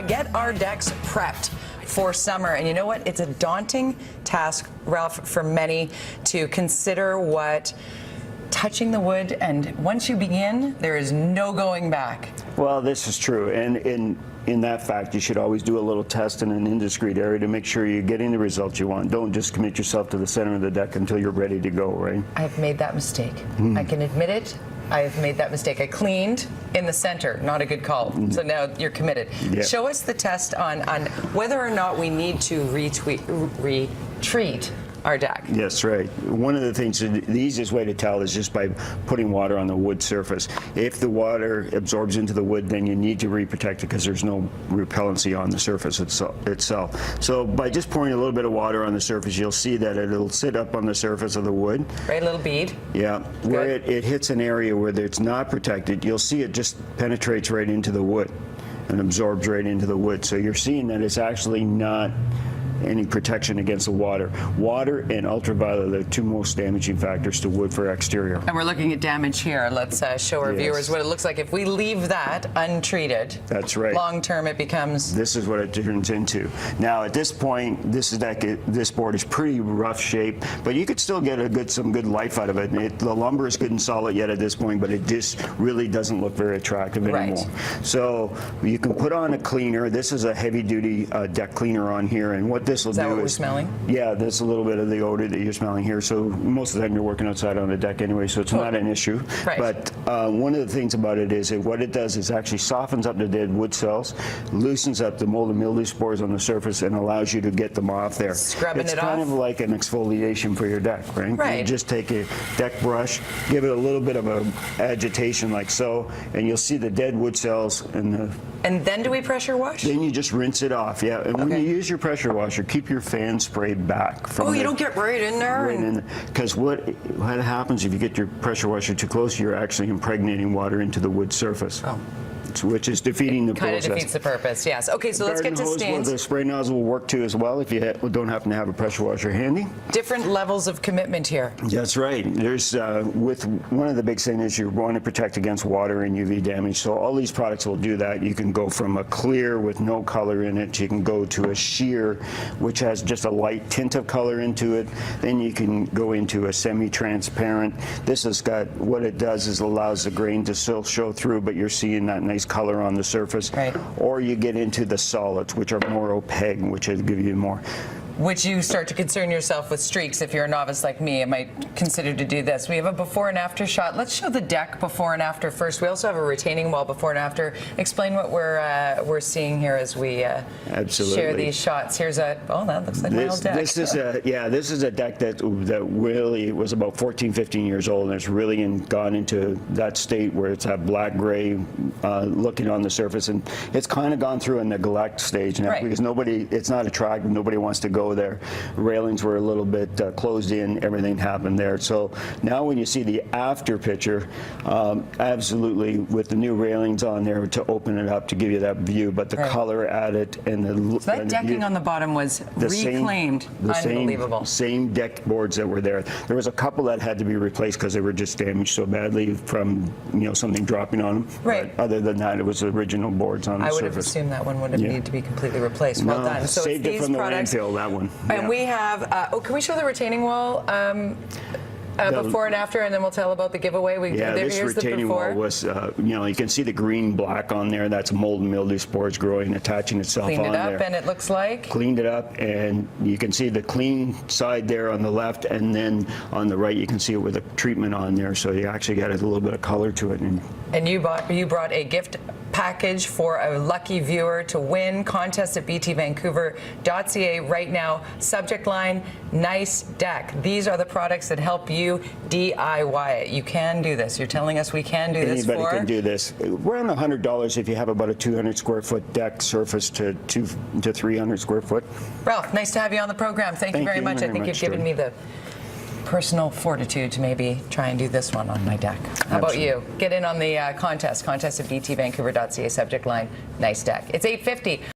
get our decks prepped for summer. And you know what? It's a daunting task, Ralph, for many to consider what touching the wood, and once you begin, there is no going back. Well, this is true, and in that fact, you should always do a little test in an indiscreet area to make sure you're getting the results you want. Don't just commit yourself to the center of the deck until you're ready to go, right? I've made that mistake. I can admit it. I've made that mistake. I cleaned in the center. Not a good call. So now you're committed. Yeah. Show us the test on whether or not we need to retreat our deck. Yes, right. One of the things, the easiest way to tell is just by putting water on the wood surface. If the water absorbs into the wood, then you need to reprotect it because there's no repellency on the surface itself. So by just pouring a little bit of water on the surface, you'll see that it'll sit up on the surface of the wood. Right, a little bead. Yeah. Where it hits an area where it's not protected, you'll see it just penetrates right into the wood and absorbs right into the wood. So you're seeing that it's actually not any protection against the water. Water and ultraviolet are the two most damaging factors to wood for exterior. And we're looking at damage here. Let's show our viewers what it looks like if we leave that untreated. That's right. Long term, it becomes. This is what it turns into. Now, at this point, this board is pretty rough shape, but you could still get some good life out of it. The lumber is good and solid yet at this point, but it just really doesn't look very attractive anymore. Right. So you can put on a cleaner. This is a heavy-duty deck cleaner on here, and what this will do is that what we're is, smelling? Yeah, there's a little bit of the odor that you're smelling here. So most of the time you're working outside on the deck anyway, so it's not an issue. Right. But one of the things about it is that what it does is actually softens up the dead wood cells, loosens up the mold and mildew spores on the surface, and allows you to get them off there. Scrubbing it's it kind off? of like an exfoliation for your deck, right? Right. You just take a deck brush, give it a little bit of a agitation like so, and you'll see the dead wood cells and the. And then do we pressure wash? Then you just rinse it off, yeah. And when you use your pressure washer, keep your fan spray back from you don't get right in there? Because what happens if you get your pressure washer too close, you're actually impregnating water into the wood surface. Oh. Which is defeating the process. Kind of defeats the purpose, yes. Okay, so let's get to stains. The spray nozzle will work too as well if you don't happen to have a pressure washer handy. Different levels of commitment here. That's right. There's with one of the big things is you want to protect against water and UV damage. So all these products will do that. You can go from a clear with no color in it. You can go to a sheer, which has just a light tint of color into it. Then you can go into a semi-transparent. This has got, what it does is allows the grain to still show through, but you're seeing that nice color on the surface. Right. Or you get into the solids, which are more opaque, which will give you more. Which you start to concern yourself with streaks. If you're a novice like me, I might consider to do this. We have a before and after shot. Let's show the deck before and after first. We also have a retaining wall before and after. Explain what we're seeing here as we share these shots. Here's that looks like my old deck. This is a deck that really was about 14, 15 years old, and it's really gone into that state where it's that black gray looking on the surface, and it's kind of gone through a neglect stage now because it's not attractive. Nobody wants to go there. Railings were a little bit closed in. Everything happened there. So now when you see the after picture, absolutely with the new railings on there to open it up to give you that view, but the color added and the so that decking on the bottom was reclaimed. Unbelievable. Same deck boards that were there. There was a couple that had to be replaced because they were just damaged so badly from something dropping on them. Right. But other than that, it was the original boards on the surface. I would have assumed that one would have needed to be completely replaced. Well done. So saved it from the landfill, that one. And we have, can we show the retaining wall before and after, and then we'll tell about the giveaway? This retaining wall was, you can see the green-black on there. That's mold and mildew spores growing, attaching itself on there. Cleaned it up, and it looks like? Cleaned it up, and you can see the clean side there on the left, and then on the right you can see it with a treatment on there, so you actually got a little bit of color to it. And you brought a gift package for a lucky viewer to win. Contest at btvancouver.ca right now. Subject line, nice deck. These are the products that help you DIY it. You can do this. You're telling us we can do this. Anybody can do this. We're on $100 if you have about a 200 square foot deck surface to 300 square foot. Ralph, nice to have you on the program. Thank you very much. I think you've given me the personal fortitude to maybe try and do this one on my deck. How about you? Get in on the contest at btvancouver.ca, subject line, nice deck. It's 8:50.